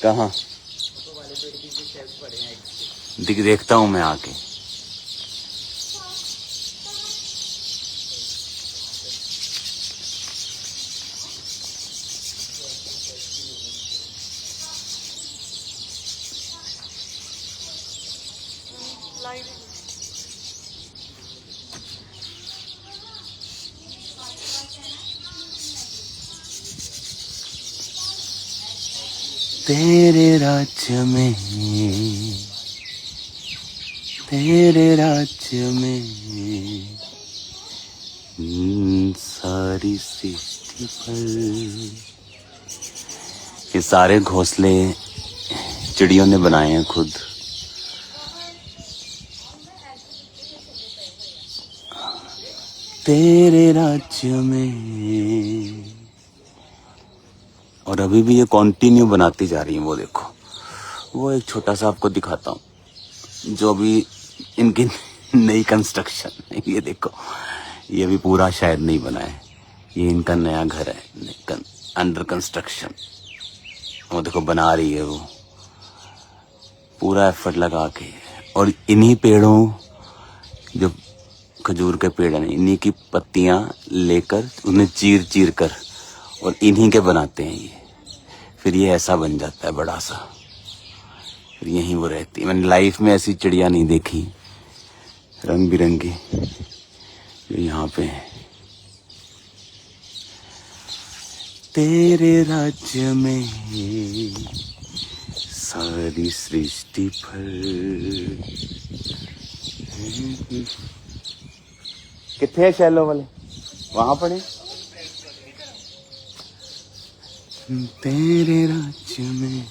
कहाँ देखता हूँ मैं आके। तेरे राज्य में, तेरे राज्य में सारी सृष्टि पर। ये सारे घोंसले चिड़ियों ने बनाए हैं खुद। तेरे राज्य में। और अभी भी ये कंटिन्यू बनाती जा रही है। वो देखो, वो एक छोटा सा आपको दिखाता हूँ जो भी इनकी नई कंस्ट्रक्शन। ये देखो, ये भी पूरा शायद नहीं बना है। ये इनका नया घर है, अंडर कंस्ट्रक्शन। वो देखो बना रही है वो, पूरा एफर्ट लगा के। और इन्हीं पेड़ों, जो खजूर के पेड़ हैं, इन्हीं की पत्तियां लेकर उन्हें चीर चीर कर और इन्हीं के बनाते हैं ये। फिर ये ऐसा बन जाता है बड़ा सा, फिर यहीं वो रहती है। मैंने लाइफ में ऐसी चिड़िया नहीं देखी रंग बिरंगी जो यहाँ पे है। तेरे राज्य में सारी सृष्टि पर। कितने हैं शैलो वाले? वहां पड़े। तेरे राज्य में।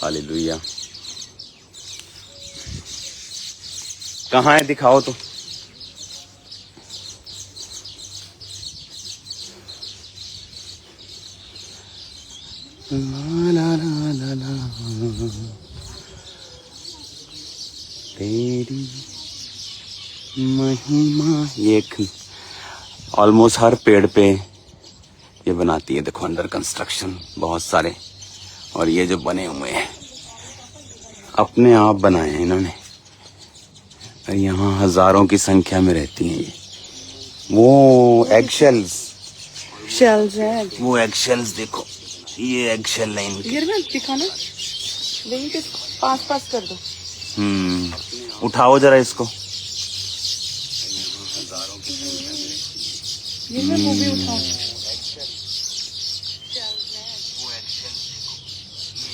हालेलुया। कहाँ है दिखाओ तो। ला ला ला ला ला, तेरी महिमा। ये ऑलमोस्ट हर पेड़ पे ये बनाती है। देखो अंडर कंस्ट्रक्शन बहुत सारे। और ये जो बने हुए हैं अपने आप बनाए हैं इन्होंने। यहाँ हजारों की संख्या में रहती हैं ये। वो एग शेल्स है। वो एग शेल्स देखो, ये एग शेल है इनके। ये दिखाना, वहीं पे पास कर दो। उठाओ जरा इसको। ये वो भी उठाओ।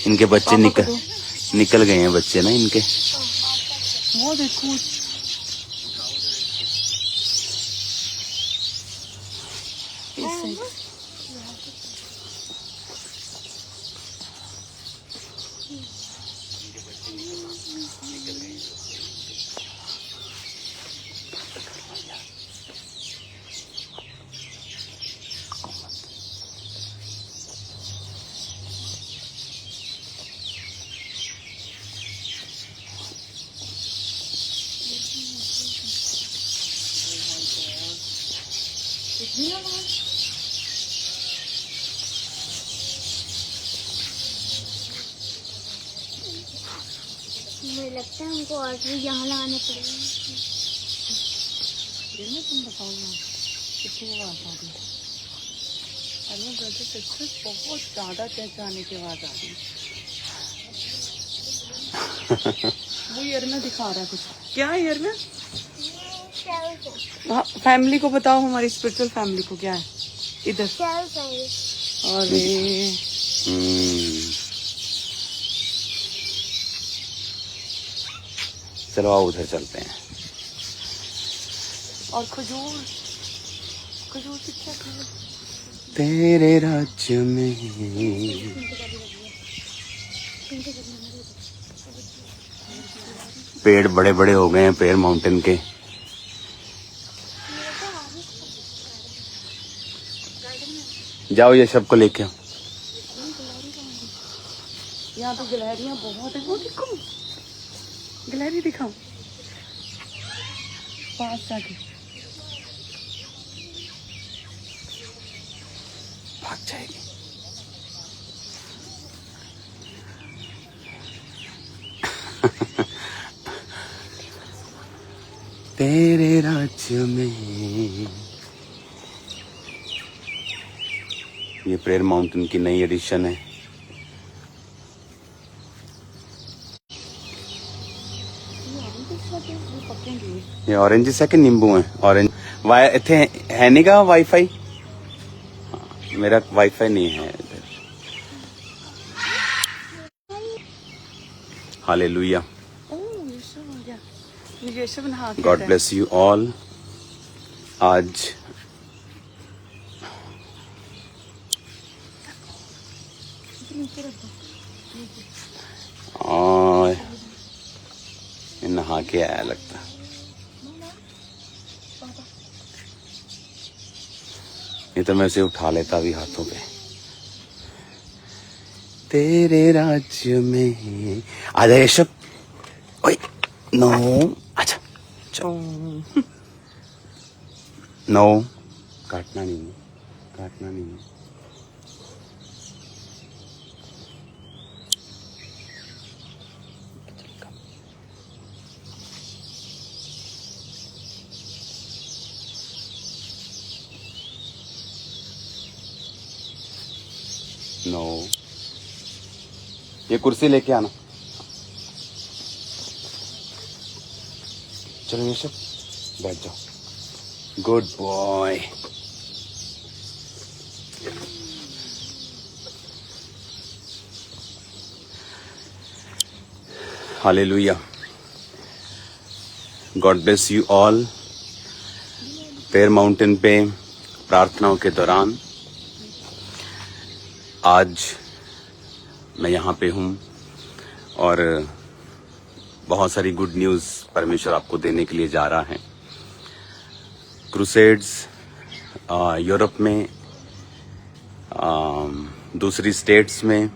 इनके बच्चे निकल गए हैं बच्चे ना इनके। वो देखो, मुझे लगता है हमको और भी यहाँ लगाने पड़ेंगे। तुम बताओ ना कितनी आवाज आ रही है? अरे ब्रदर बहुत ज्यादा चहचहाने की आवाज आ रही है। वो ईयर में दिखा रहा है कुछ। क्या ईयर में? हाँ, फैमिली को बताओ, हमारी स्पिरिचुअल फैमिली को क्या है इधर। अरे चलो आओ उधर चलते हैं। और खजूर की क्या खजूर? तेरे राज्य में। पेड़ बड़े बड़े हो गए हैं, पेड़ माउंटेन के। जाओ ये सबको लेके आओ। यहाँ तो गिलहरियाँ बहुत है। वो देखो गिलहरी, दिखाओ पास जाके। भाग जाएगी। तेरे राज्य में। ये प्रेयर माउंटेन की नई एडिशन है। ये ऑरेंज है कि नींबू है? ऑरेंज वाई इतने है नहीं का वाईफाई? हाँ, मेरा वाईफाई नहीं है इधर। Hallelujah. God bless you all. आज नहा के आया लगता। ये तो मैं उसे उठा लेता भी हाथों पे। तेरे राज्य में आजा यशब। ओए नो अच्छा नो काटना नहीं है, काटना नहीं है। नो ये कुर्सी लेके आना। चलो ये सब बैठ जाओ। Good boy. Hallelujah. God bless you all. Prayer mountain पे प्रार्थनाओं के दौरान आज मैं यहाँ पे हूँ और बहुत सारी गुड न्यूज़ परमेश्वर आपको देने के लिए जा रहा है। क्रूसेड्स यूरोप में, दूसरी स्टेट्स में,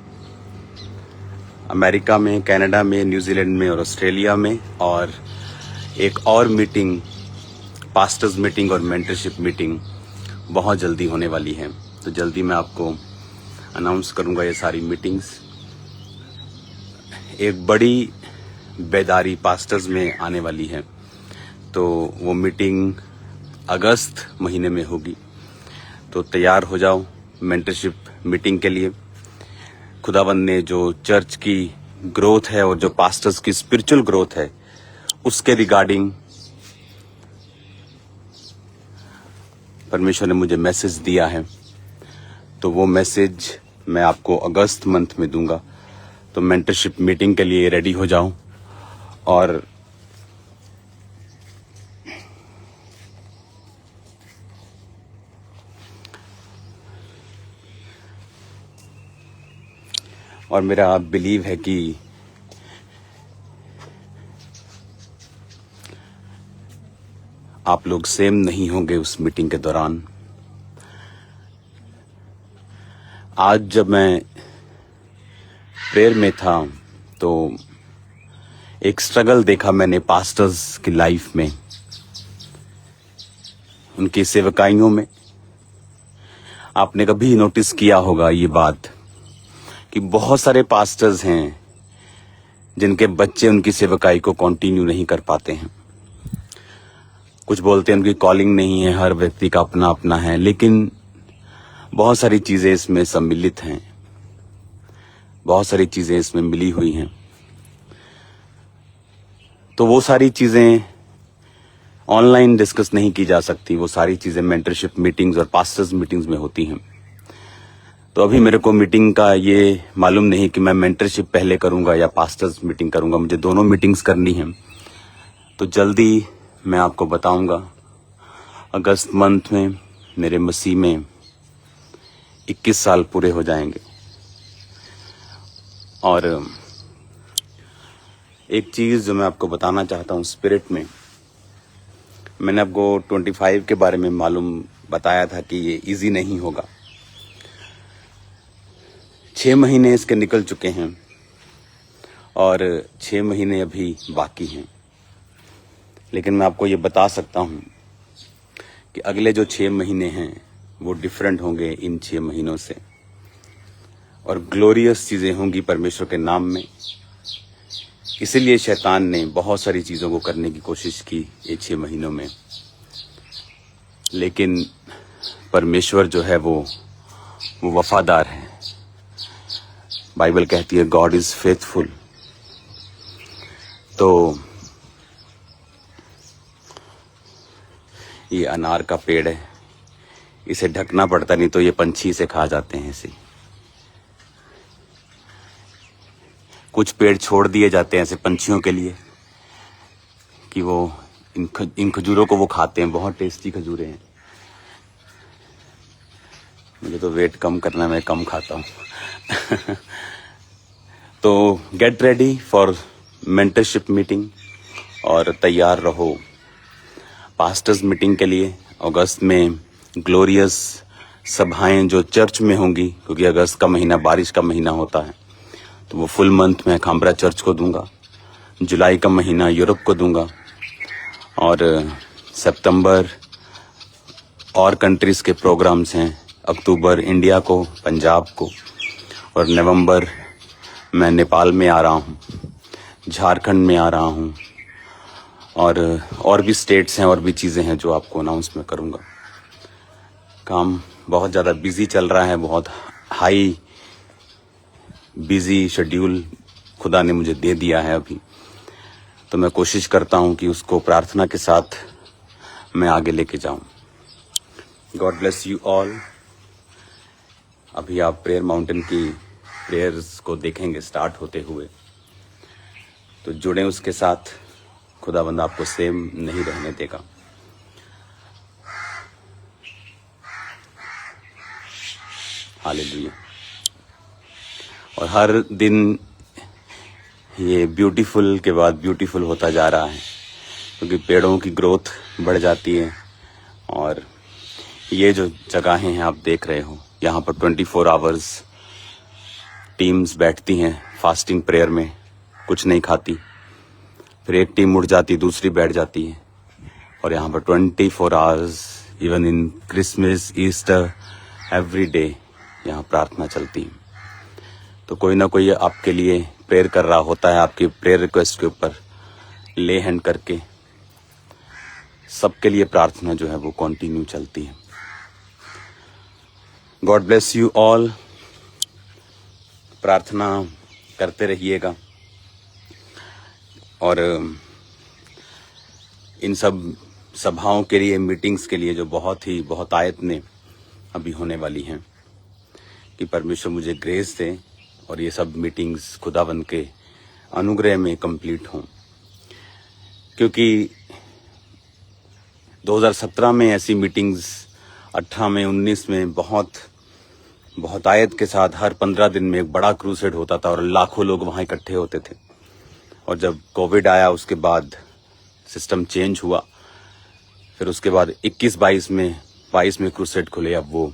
अमेरिका में, कनाडा में, न्यूजीलैंड में और ऑस्ट्रेलिया में, और एक और मीटिंग, पास्टर्स मीटिंग और मेंटरशिप मीटिंग बहुत जल्दी होने वाली है। तो जल्दी मैं आपको अनाउंस करूंगा ये सारी मीटिंग्स। एक बड़ी बेदारी पास्टर्स में आने वाली है, तो वो मीटिंग अगस्त महीने में होगी। तो तैयार हो जाओ मेंटरशिप मीटिंग के लिए। खुदावंद ने जो चर्च की ग्रोथ है और जो पास्टर्स की स्पिरिचुअल ग्रोथ है उसके रिगार्डिंग परमेश्वर ने मुझे मैसेज दिया है। तो वो मैसेज मैं आपको अगस्त मंथ में दूंगा। तो मेंटरशिप मीटिंग के लिए रेडी हो जाओ। और मेरा बिलीव है कि आप लोग सेम नहीं होंगे उस मीटिंग के दौरान। आज जब मैं प्रेयर में था तो एक स्ट्रगल देखा मैंने पास्टर्स की लाइफ में, उनकी सेवकाइयों में। आपने कभी नोटिस किया होगा ये बात कि बहुत सारे पास्टर्स हैं जिनके बच्चे उनकी सेवकाई को कंटिन्यू नहीं कर पाते हैं। कुछ बोलते हैं उनकी कॉलिंग नहीं है, हर व्यक्ति का अपना अपना है, लेकिन बहुत सारी चीजें इसमें सम्मिलित हैं, बहुत सारी चीजें इसमें मिली हुई हैं। तो वो सारी चीजें ऑनलाइन डिस्कस नहीं की जा सकती, वो सारी चीजें मेंटरशिप मीटिंग्स और पास्टर्स मीटिंग्स में होती हैं। तो अभी मेरे को मीटिंग का ये मालूम नहीं कि मैं मेंटरशिप पहले करूंगा या पास्टर्स मीटिंग करूंगा, मुझे दोनों मीटिंग्स करनी है। तो जल्दी मैं आपको बताऊंगा। अगस्त मंथ में मेरे मसीह में 21 साल पूरे हो जाएंगे। और एक चीज जो मैं आपको बताना चाहता हूँ स्पिरिट में, मैंने आपको 25 के बारे में मालूम बताया था कि ये इजी नहीं होगा। 6 महीने इसके निकल चुके हैं और 6 महीने अभी बाकी हैं। लेकिन मैं आपको ये बता सकता हूँ कि अगले जो 6 महीने हैं वो डिफरेंट होंगे इन 6 महीनों से, और ग्लोरियस चीजें होंगी परमेश्वर के नाम में। इसीलिए शैतान ने बहुत सारी चीजों को करने की कोशिश की ये 6 महीनों में, लेकिन परमेश्वर जो है वो वफादार है। बाइबल कहती है गॉड इज फेथफुल। तो ये अनार का पेड़ है, इसे ढकना पड़ता, नहीं तो ये पंछी इसे खा जाते हैं। इसे कुछ पेड़ छोड़ दिए जाते हैं ऐसे पंछियों के लिए कि वो इन खजूरों को वो खाते हैं। बहुत टेस्टी खजूरें हैं। मुझे तो वेट कम करना है, मैं कम खाता हूँ। तो get ready for mentorship meeting और तैयार रहो पास्टर्स मीटिंग के लिए। अगस्त में ग्लोरियस सभाएं जो चर्च में होंगी, क्योंकि अगस्त का महीना बारिश का महीना होता है, तो वो फुल मंथ में खामरा चर्च को दूंगा। जुलाई का महीना यूरोप को दूंगा, और सितंबर और कंट्रीज के प्रोग्राम्स हैं। अक्टूबर इंडिया को, पंजाब को, और नवंबर मैं नेपाल में आ रहा हूँ, झारखंड में आ रहा हूँ, और भी स्टेट्स हैं और भी चीज़ें हैं जो आपको अनाउंस मैं करूँगा। काम बहुत ज़्यादा बिजी चल रहा है, बहुत हाई बिजी शेड्यूल खुदा ने मुझे दे दिया है अभी। तो मैं कोशिश करता हूँ कि उसको प्रार्थना के साथ मैं आगे लेके जाऊँ। God bless you all. अभी आप प्रेयर माउंटेन की प्रेयर्स को देखेंगे स्टार्ट होते हुए, तो जुड़े उसके साथ। खुदाबंद आपको सेम नहीं रहने देगा। हालेलुया। और हर दिन ये ब्यूटीफुल के बाद ब्यूटीफुल होता जा रहा है, क्योंकि पेड़ों की ग्रोथ बढ़ जाती है। और ये जो जगहें हैं आप देख रहे हो, यहाँ पर 24 आवर्स टीम्स बैठती हैं फास्टिंग प्रेयर में, कुछ नहीं खाती। फिर एक टीम उठ जाती, दूसरी बैठ जाती है, और यहाँ पर 24 hours, even in Christmas, Easter, every day यहाँ प्रार्थना चलती है। तो कोई ना कोई आपके लिए प्रेयर कर रहा होता है, आपकी प्रेयर रिक्वेस्ट के ऊपर ले हैंड करके। सबके लिए प्रार्थना जो है वो कंटिन्यू चलती है। God bless you all. प्रार्थना करते रहिएगा, और इन सब सभाओं के लिए, मीटिंग्स के लिए जो बहुत आयत ने अभी होने वाली हैं, कि परमेश्वर मुझे ग्रेस दे और ये सब मीटिंग्स खुदावंद के अनुग्रह में कंप्लीट हों। क्योंकि 2017 में ऐसी मीटिंग्स, 18 में, 19 में बहुत आयत के साथ हर 15 दिन में एक बड़ा क्रूसेड होता था और लाखों लोग वहाँ इकट्ठे होते थे। और जब कोविड आया उसके बाद सिस्टम चेंज हुआ। फिर उसके बाद 21-22 में क्रूसेड खुले। अब वो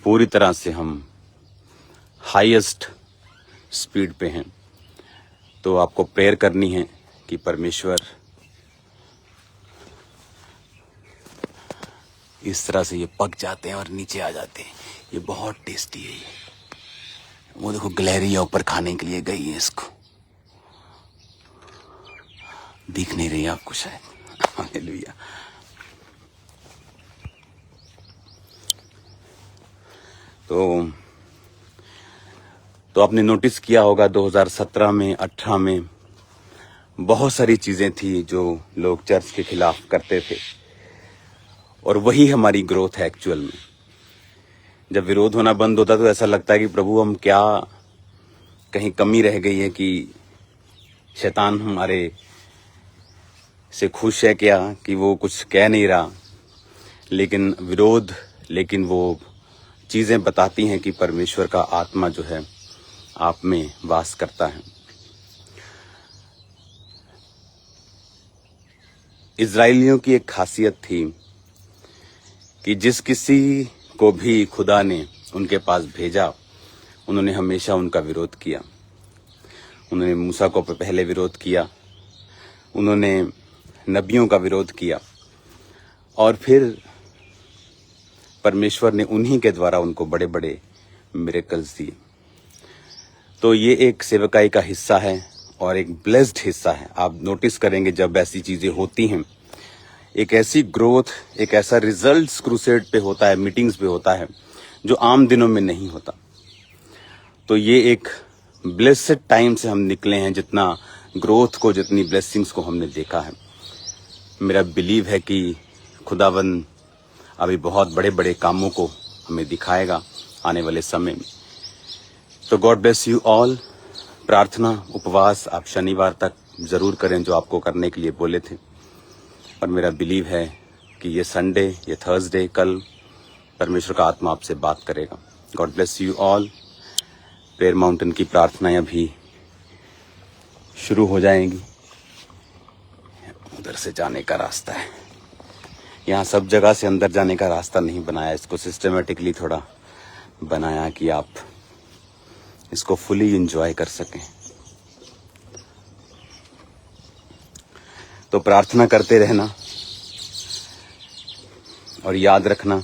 पूरी तरह से हम हाईएस्ट स्पीड पे हैं। तो आपको प्रेयर करनी है कि परमेश्वर इस तरह से ये पक जाते हैं और नीचे आ जाते हैं। ये बहुत टेस्टी है। वो देखो गिलहरियां ऊपर खाने के लिए गई है, इसको दिख नहीं रही आपको शायद। हालेलुया। तो आपने नोटिस किया होगा 2017 में, 18 में बहुत सारी चीजें थी जो लोग चर्च के खिलाफ करते थे, और वही हमारी ग्रोथ है एक्चुअल में। जब विरोध होना बंद होता तो ऐसा लगता है कि प्रभु हम क्या, कहीं कमी रह गई है कि शैतान हमारे से खुश है क्या, कि वो कुछ कह नहीं रहा। लेकिन वो चीजें बताती हैं कि परमेश्वर का आत्मा जो है आप में वास करता है। इजराइलियों की एक खासियत थी कि जिस किसी को भी खुदा ने उनके पास भेजा, उन्होंने हमेशा उनका विरोध किया। उन्होंने मूसा को पहले विरोध किया, उन्होंने नबियों का विरोध किया, और फिर परमेश्वर ने उन्हीं के द्वारा उनको बड़े बड़े मिरेकल्स दिए। तो ये एक सेवकाई का हिस्सा है और एक ब्लेस्ड हिस्सा है। आप नोटिस करेंगे जब ऐसी चीजें होती हैं, एक ऐसी ग्रोथ, एक ऐसा रिजल्ट्स क्रूसेड पे होता है, मीटिंग्स पे होता है, जो आम दिनों में नहीं होता। तो ये एक ब्लेस्ड टाइम से हम निकले हैं, जितना ग्रोथ को, जितनी ब्लेसिंग्स को हमने देखा है। मेरा बिलीव है कि खुदावन अभी बहुत बड़े बड़े कामों को हमें दिखाएगा आने वाले समय में। तो गॉड ब्लेस यू ऑल। प्रार्थना, उपवास आप शनिवार तक जरूर करें जो आपको करने के लिए बोले थे। और मेरा बिलीव है कि ये संडे, ये थर्सडे, कल परमेश्वर का आत्मा आपसे बात करेगा। God bless you all. Prayer mountain की प्रार्थनाएं अभी शुरू हो जाएंगी। उधर से जाने का रास्ता है, यहाँ सब जगह से अंदर जाने का रास्ता नहीं बनाया, इसको सिस्टमेटिकली थोड़ा बनाया कि आप इसको फुली एंजॉय कर सकें। तो प्रार्थना करते रहना और याद रखना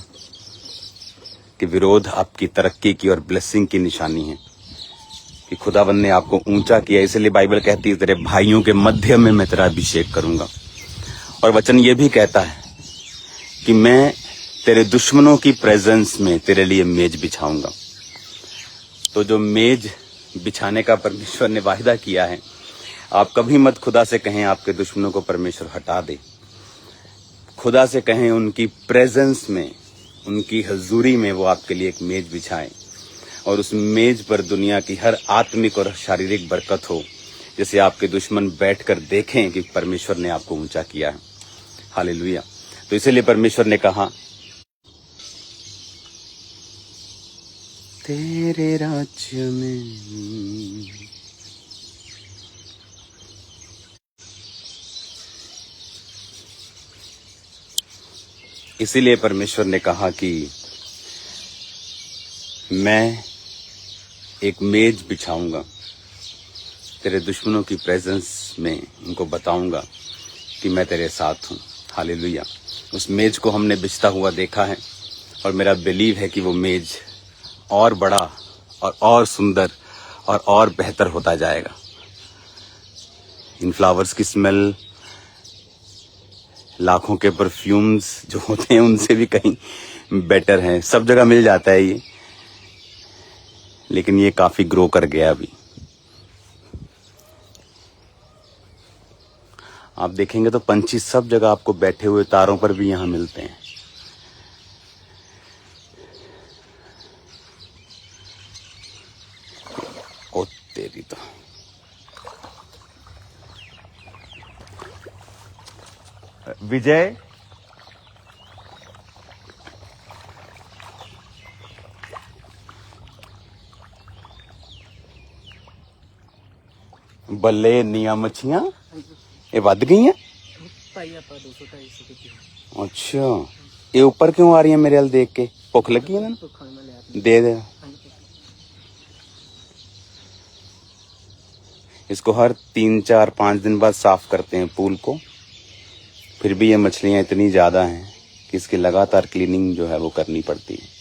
कि विरोध आपकी तरक्की की और ब्लेसिंग की निशानी है, कि खुदावन ने आपको ऊंचा किया। इसलिए बाइबल कहती है तेरे भाइयों के मध्य में मैं तेरा अभिषेक करूंगा। और वचन ये भी कहता है कि मैं तेरे दुश्मनों की प्रेजेंस में तेरे लिए मेज बिछाऊंगा। तो जो मेज बिछाने का परमेश्वर ने वायदा किया है, आप कभी मत खुदा से कहें आपके दुश्मनों को परमेश्वर हटा दे। खुदा से कहें उनकी प्रेजेंस में, उनकी हजूरी में वो आपके लिए एक मेज बिछाएं और उस मेज पर दुनिया की हर आत्मिक और शारीरिक बरकत हो, जिसे आपके दुश्मन बैठकर देखें कि परमेश्वर ने आपको ऊंचा किया है। हालेलुया। तो इसीलिए परमेश्वर ने कहा तेरे राज्य में इसीलिए परमेश्वर ने कहा कि मैं एक मेज बिछाऊंगा तेरे दुश्मनों की प्रेजेंस में, उनको बताऊंगा कि मैं तेरे साथ हूं। हालेलुया। उस मेज को हमने बिछता हुआ देखा है और मेरा बिलीव है कि वो मेज और बड़ा और सुंदर और बेहतर होता जाएगा। इन फ्लावर्स की स्मेल लाखों के परफ्यूम्स जो होते हैं उनसे भी कहीं बेटर है। सब जगह मिल जाता है ये, लेकिन ये काफी ग्रो कर गया अभी। आप देखेंगे तो पंछी सब जगह आपको बैठे हुए तारों पर भी यहां मिलते हैं। ओ तेरी तो विजय, ਬੱਲੇ ਇੰਨੀਆਂ ਮੱਛੀਆਂ ਇਹ ਵੱਧ ਗਈਆਂ ਭਾਈ ਆਪਾਂ 200-250 ਕੀਤੀ अच्छा ये ऊपर क्यों आ रही है मेरे वाल देख के? भुख लगी है ना? तो खाने में ले आते दे दे। इसको हर 3-4-5 दिन बाद साफ करते हैं पूल को। फिर भी ये मछलियां इतनी ज्यादा हैं कि इसकी लगातार क्लीनिंग जो है वो करनी पड़ती है।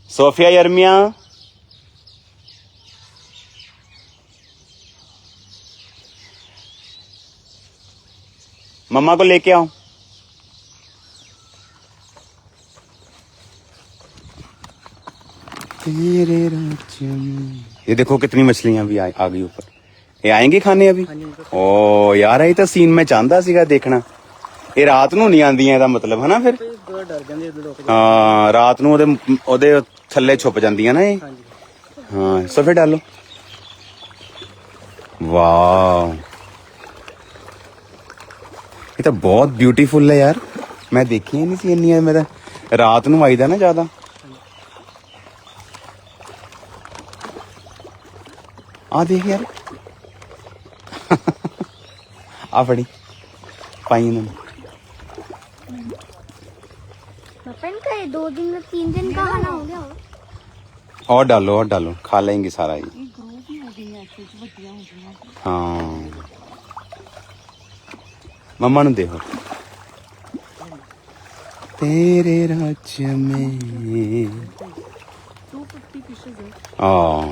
सोफिया, यर्मिया, मम्मा को लेके आओ। तेरे राज्य में ये देखो कितनी मछलियां भी आ गई ऊपर। ये आएंगी खाने अभी? ओ यार ये तो सीन मैं चाहता सीगा देखना। ये रात ਨੂੰ ਨਹੀਂ ਆਂਦੀਆਂ ਇਹਦਾ ਮਤਲਬ ਹੈ ਨਾ? ਫਿਰ ਥੋੜਾ ਡਰ ਜਾਂਦੇ ਉਧਰ ਰੁਕ ਹਾਂ ਰਾਤ ਨੂੰ ਉਹਦੇ ਥੱਲੇ ਛੁਪ ਜਾਂਦੀਆਂ ਨਾ ਇਹ। ਹਾਂਜੀ हाँ सफेद डालो। वाह ये तो बहुत ब्यूटीफुल है यार। मैं देखी ही नहीं सी इन्नी। मेरा रात ਨੂੰ ਆਈਦਾ ਨਾ ਜ਼ਿਆਦਾ। आ देख यार आ फड़ी पाई इन्होंने। मटन का ये 2 दिन में 3 दिन का खाना हो गया हो। और डालो खा लेंगे सारा ये। हाँ मम्मा नु देखो तेरे राज्य में 250 फिशेज है। हाँ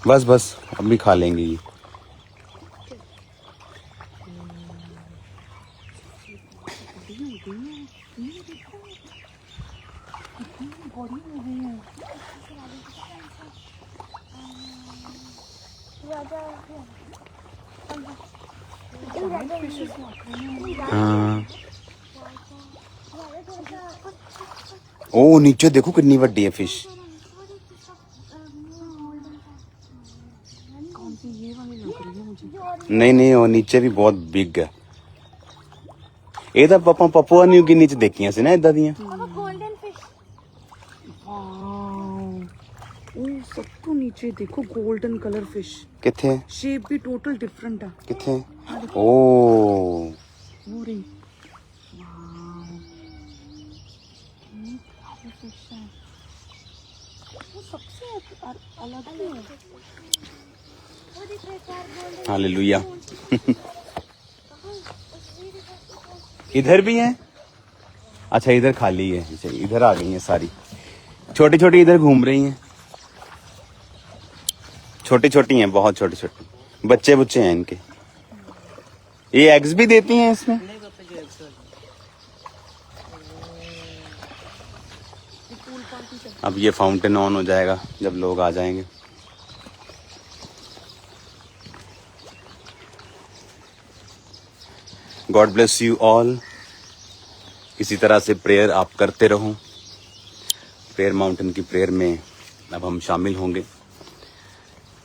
बस बस अभी खा लेंगे ये। हाँ ओ नीचे देखो कितनी बड़ी है फिश। कौन सी ये वाली लग रही है मुझे। नहीं नहीं वो नीचे भी बहुत बिग है। ਇਹ ਤਾਂ ਆਪਾਂ ਪਪੂਆ ਨਿਊ ਗਿਨੀ ਚ ਦੇਖੀਆਂ ਸੀ ਨਾ ਇਦਾਂ ਦੀਆਂ। गोल्डन फिश ओ सब तो नीचे देखो गोल्डन कलर फिश। ਕਿੱਥੇ शेप भी टोटल डिफरेंट है। ਕਿੱਥੇ ਓ वो रही। वो सबसे अलग ही है। वो दिख रहा है चार गोल्डन हालेलुया। इधर भी है अच्छा इधर खाली है अच्छा, इधर आ गई हैं सारी छोटी छोटी इधर घूम रही हैं छोटी छोटी हैं बहुत छोटी छोटी बच्चे बुच्चे हैं इनके। ये एग्स भी देती हैं इसमें। नहीं पापा जी ऐसा पूल पार्टी चल। अब ये फाउंटेन ऑन हो जाएगा जब लोग आ जाएंगे। God bless you all. इसी तरह से प्रेयर आप करते रहो। प्रेयर माउंटेन की प्रेयर में अब हम शामिल होंगे।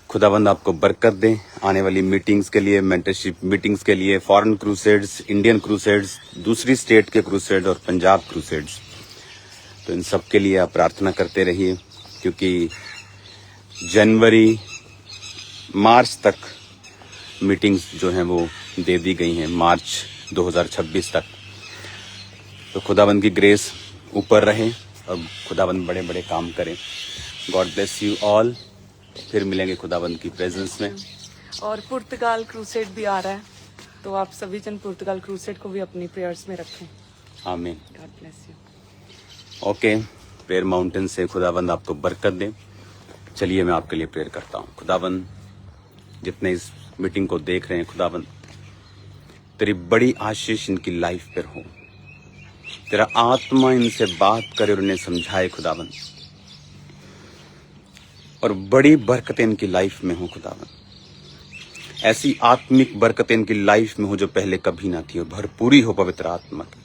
खुदाबंद आपको बरकत दे आने वाली मीटिंग्स के लिए, मेंटरशिप मीटिंग्स के लिए, फॉरेन क्रूसेड्स, इंडियन क्रूसेड्स, दूसरी स्टेट के क्रूसेड्स और पंजाब क्रूसेड्स। तो इन सब के लिए आप प्रार्थना करते रहिए क्योंकि जनवरी मार्च तक मीटिंग्स जो हैं वो दे दी गई हैं, मार्च 2026 तक। तो खुदाबंद की ग्रेस ऊपर रहे और खुदाबंद बड़े बड़े काम करें। God bless you all. फिर मिलेंगे खुदाबंद की प्रेजेंस में। और पुर्तगाल क्रूसेड भी आ रहा है तो आप सभी जन पुर्तगाल क्रूसेड को भी अपनी प्रेयर्स में रखें। आमीन। God bless you. Okay prayer mountain से खुदाबंद आपको बरकत दे। चलिए मैं आपके लिए प्रेयर करता हूँ। खुदाबंद जितने इस मीटिंग को देख रहे हैं खुदाबंद तेरी बड़ी आशीष इनकी लाइफ पर हो। तेरा आत्मा इनसे बात करे और उन्हें समझाए खुदाबंद और बड़ी बरकतें इनकी लाइफ में हो खुदाबंद। ऐसी आत्मिक बरकतें इनकी लाइफ में हो जो पहले कभी ना थी और भरपूरी हो पवित्र आत्मा की।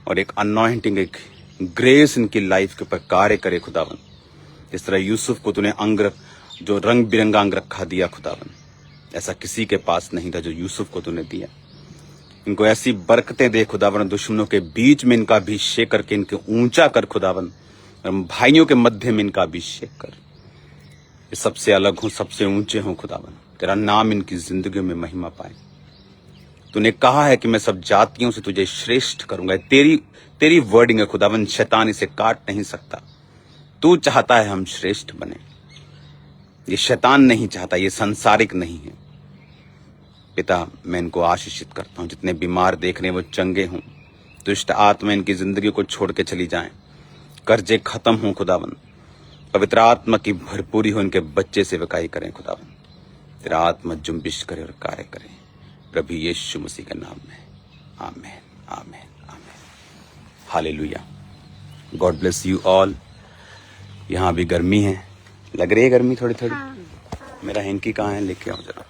और एक अनॉइंटिंग एक ग्रेस इनकी लाइफ के ऊपर कार्य करे खुदाबंद। जिस तरह यूसुफ को तूने अंग जो रंग बिरंगा अंग रखा दिया खुदाबंद, ऐसा किसी के पास नहीं था जो यूसुफ को तूने दिया। इनको ऐसी बरकतें दे खुदाबंद। दुश्मनों के बीच में इनका अभिषेक करके इनके ऊंचा कर खुदाबंद। और भाइयों के मध्य में इनका अभिषेक कर। ये सबसे अलग हो, सबसे ऊंचे हो खुदाबंद। तेरा नाम इनकी जिंदगी में महिमा पाए। तूने कहा है कि मैं सब जातियों से तुझे श्रेष्ठ करूंगा। तेरी वर्डिंग है खुदाबंद। शैतान इसे काट नहीं सकता। तू चाहता है हम श्रेष्ठ बने। ये शैतान नहीं चाहता, ये संसारिक नहीं है। पिता मैं इनको आशीषित करता हूं। जितने बीमार देख रहे हैं वो चंगे हों। दुष्ट आत्मा इनकी जिंदगी को छोड़ के चली जाएं। कर्जे खत्म हो खुदाबंद। पवित्र आत्मा की भरपूरी हो। इनके बच्चे सेवकाई करें खुदाबंद। तेरा आत्मा जुम्बिश करे और कार्य करे प्रभु यीशु मसीह के नाम में। आमीन आमीन आमीन। Hallelujah. God bless you all. यहाँ भी गर्मी है, लग रही है गर्मी थोड़ी थोड़ी। मेरा हैंकी कहाँ है, लेके आओ जरा।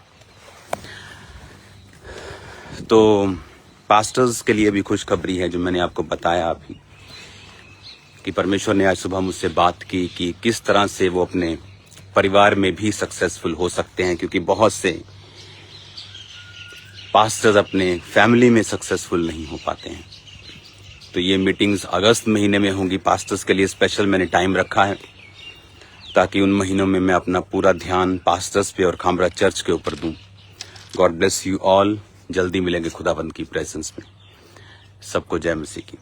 तो पास्टर्स के लिए भी खुशखबरी है जो मैंने आपको बताया अभी कि परमेश्वर ने आज सुबह मुझसे बात की कि किस तरह से वो अपने परिवार में भी सक्सेसफुल हो सकते हैं, क्योंकि बहुत से पास्टर्स अपने फैमिली में सक्सेसफुल नहीं हो पाते हैं। तो ये मीटिंग्स अगस्त महीने में होंगी। पास्टर्स के लिए स्पेशल मैंने टाइम रखा है ताकि उन महीनों में मैं अपना पूरा ध्यान पास्टर्स पे और खामरा चर्च के ऊपर दूं। God bless you all. जल्दी मिलेंगे खुदाबंद की प्रेजेंस में। सबको जय मसीह की।